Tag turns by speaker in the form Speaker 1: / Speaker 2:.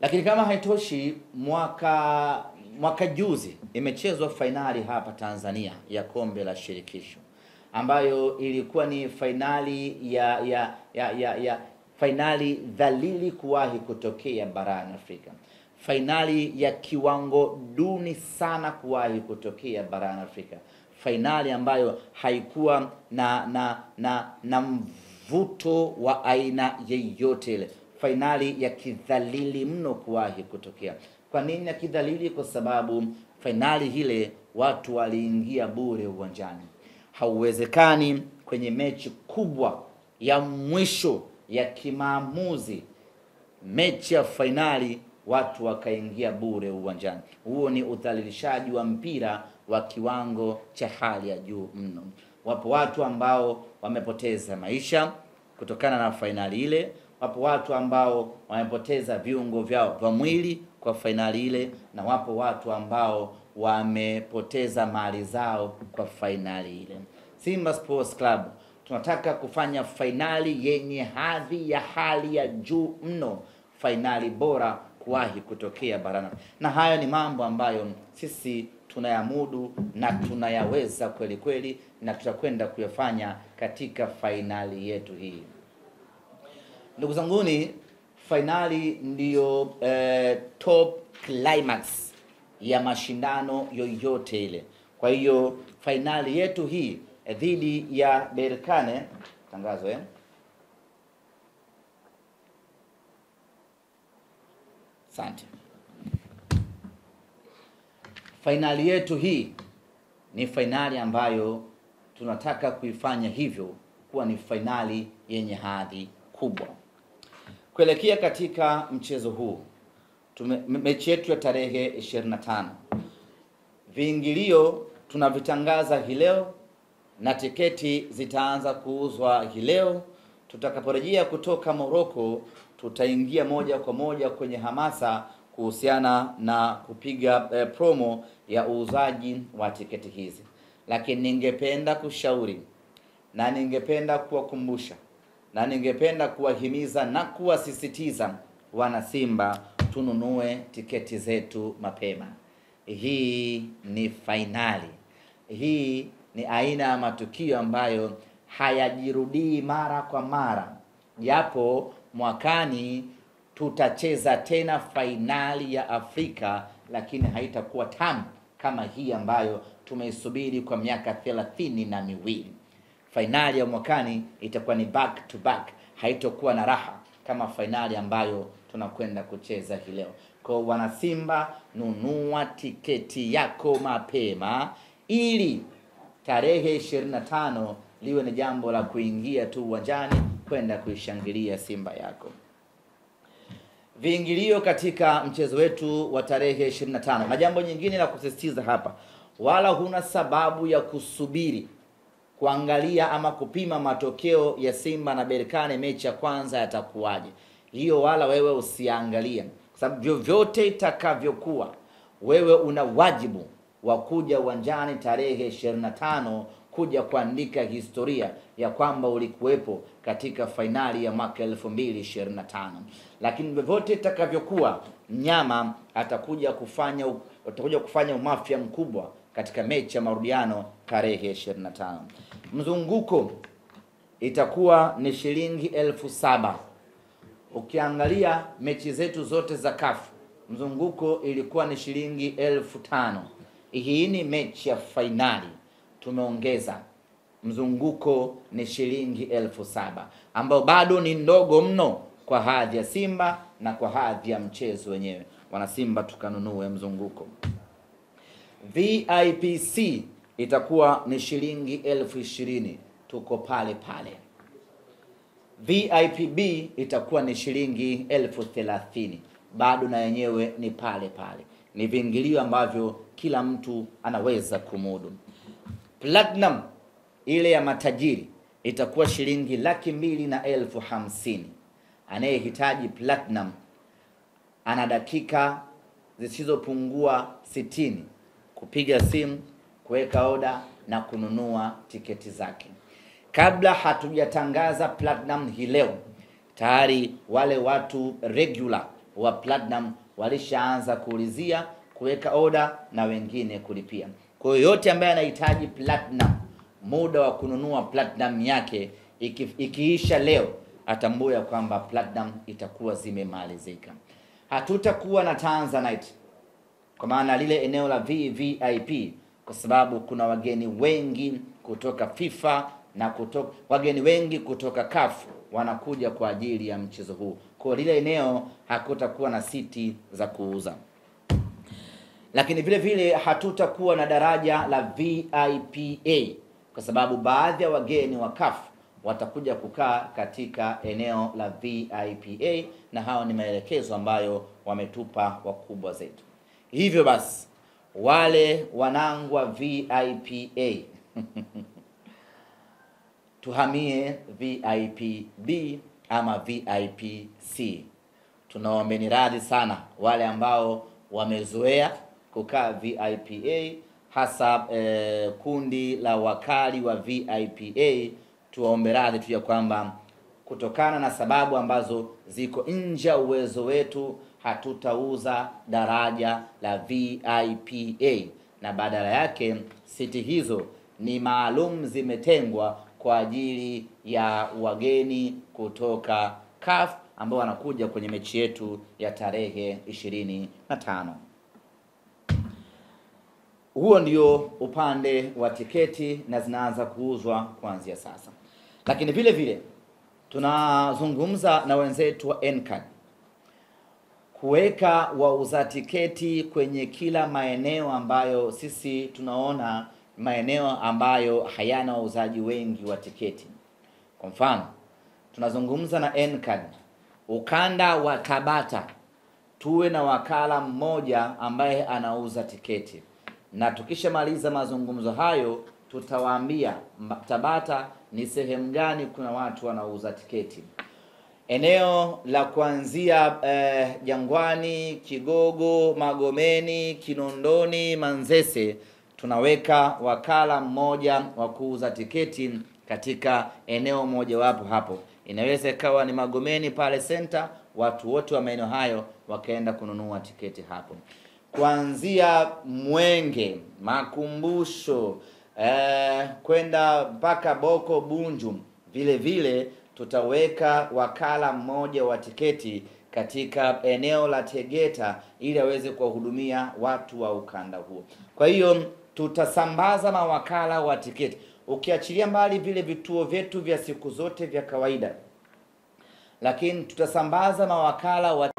Speaker 1: Lakini kama haitoshi, mwaka juzi imechezwa fainali hapa Tanzania ya kombe la shirikisho, ambayo ilikuwa ni fainali ya fainali dhalili kuwahi kutokea barani Afrika. Fainali ya kiwango duni sana kuwahi kutokea barani Afrika. Fainali ambayo haikuwa na mvuto wa aina yeyote ile. Fainali ya kidhalili mno kuwahi kutokea. Kwa nini ya kidhalili? Kwa sababu fainali hile watu waliingia bure uwanjani. Hauwezekani kwenye mechi kubwa ya mwisho ya kimaamuzi, mechi ya fainali, watu wakaingia bure uwanjani. Huo ni udhalilishaji wa mpira wa kiwango cha hali ya juu mno. Wapo watu ambao wamepoteza maisha kutokana na fainali ile. Wapo watu ambao wamepoteza viungo vyao vya mwili kwa fainali ile, na wapo watu ambao wamepoteza mali zao kwa fainali ile. Simba Sports Club tunataka kufanya fainali yenye hadhi ya hali ya juu mno, fainali bora kuwahi kutokea barani. Na hayo ni mambo ambayo sisi tunayamudu na tunayaweza kweli kweli, na tutakwenda kuyafanya katika fainali yetu hii. Ndugu zanguni, fainali ndiyo top climax ya mashindano yoyote ile. Kwa hiyo fainali yetu hii dhidi ya Berkane, tangazo asante. Fainali yetu hii ni fainali ambayo tunataka kuifanya hivyo kuwa ni fainali yenye hadhi kubwa. Kuelekea katika mchezo huu, mechi yetu ya tarehe 25. Viingilio tunavitangaza hii leo na tiketi zitaanza kuuzwa hii leo. Tutakaporejea kutoka Morocco, tutaingia moja kwa moja kwenye hamasa kuhusiana na kupiga promo ya uuzaji wa tiketi hizi. Lakini ningependa kushauri na ningependa kuwakumbusha na ningependa kuwahimiza na kuwasisitiza wana Simba, tununue tiketi zetu mapema. Hii ni fainali. Hii ni aina ya matukio ambayo hayajirudii mara kwa mara. Japo mwakani tutacheza tena fainali ya Afrika, lakini haitakuwa tamu kama hii ambayo tumeisubiri kwa miaka 32. Fainali ya mwakani itakuwa ni back to back, haitakuwa na raha kama fainali ambayo tunakwenda kucheza hii leo. Kwa wana Simba, nunua tiketi yako mapema ili tarehe 25 liwe ni jambo la kuingia tu uwanjani kwenda kuishangilia Simba yako. Viingilio katika mchezo wetu wa tarehe 25. Na jambo nyingine la kusisitiza hapa, wala huna sababu ya kusubiri kuangalia ama kupima matokeo ya Simba na Berkane mechi ya kwanza yatakuwaje. Hiyo wala wewe usiangalia, kwa sababu vyovyote itakavyokuwa, wewe una wajibu wa kuja uwanjani tarehe 25 kuja kuandika historia ya kwamba ulikuwepo katika fainali ya mwaka 2025. Lakini vyovyote itakavyokuwa, mnyama atakuja kufanya umafia mkubwa katika mechi ya marudiano tarehe 25. Mzunguko itakuwa ni shilingi 7,000. Ukiangalia mechi zetu zote za kafu, mzunguko ilikuwa ni shilingi 5,000. Hii ni mechi ya fainali, tumeongeza mzunguko ni shilingi 7,000, ambao bado ni ndogo mno kwa hadhi ya Simba na kwa hadhi ya mchezo wenyewe. Wana Simba, tukanunue mzunguko. VIPC itakuwa ni shilingi 20,000, tuko pale pale. VIPB itakuwa ni shilingi 30,000, bado na yenyewe ni pale pale. Ni viingilio ambavyo kila mtu anaweza kumudu. Platinum ile ya matajiri itakuwa shilingi 250,000. Anayehitaji platinum ana dakika zisizopungua 60 kupiga simu, kuweka oda na kununua tiketi zake. Kabla hatujatangaza platinum hii leo, tayari wale watu regular wa platinum walishaanza kuulizia, kuweka order na wengine kulipia. Kwa hiyo yote ambaye anahitaji platinum, muda wa kununua platinum yake ikiisha leo, atambua kwamba platinum itakuwa zimemalizika. Hatutakuwa na Tanzanite, kwa maana lile eneo la VVIP, kwa sababu kuna wageni wengi kutoka FIFA na wageni wengi kutoka CAF wanakuja kwa ajili ya mchezo huu. Kwa lile eneo hakutakuwa na siti za kuuza. Lakini vile vile hatutakuwa na daraja la VIPA, kwa sababu baadhi ya wageni wa CAF watakuja kukaa katika eneo la VIPA, na hao ni maelekezo ambayo wametupa wakubwa zetu. Hivyo basi wale wanangu wa VIPA tuhamie VIP-B ama VIP-C. Tunaombeni radhi sana wale ambao wamezoea kukaa VIPA, hasa kundi la wakali wa VIPA. Tuwaombe radhi tu ya kwamba kutokana na sababu ambazo ziko nje ya uwezo wetu, hatutauza daraja la VIPA, na badala yake siti hizo ni maalum zimetengwa kwa ajili ya wageni kutoka CAF ambao wanakuja kwenye mechi yetu ya tarehe 25. Huo ndio upande wa tiketi na zinaanza kuuzwa kuanzia sasa. Lakini vile vile tunazungumza na wenzetu wa NCAD kuweka wauza tiketi kwenye kila maeneo ambayo sisi tunaona maeneo ambayo hayana wauzaji wengi wa tiketi. Kwa mfano, tunazungumza na NCAD ukanda wa Tabata tuwe na wakala mmoja ambaye anauza tiketi, na tukishamaliza mazungumzo hayo tutawaambia Tabata ni sehemu gani kuna watu wanauza tiketi. Eneo la kuanzia Jangwani, Kigogo, Magomeni, Kinondoni, Manzese tunaweka wakala mmoja wa kuuza tiketi katika eneo moja wapo hapo. Inaweza ikawa ni Magomeni pale center, watu wote wa maeneo hayo wakaenda kununua tiketi hapo. Kuanzia Mwenge, Makumbusho, kwenda mpaka Boko Bunju, vile vile tutaweka wakala mmoja wa tiketi katika eneo la Tegeta ili aweze kuwahudumia watu wa ukanda huo. Kwa hiyo tutasambaza mawakala wa tiketi, ukiachilia mbali vile vituo vyetu vya siku zote vya kawaida, lakini tutasambaza mawakala wa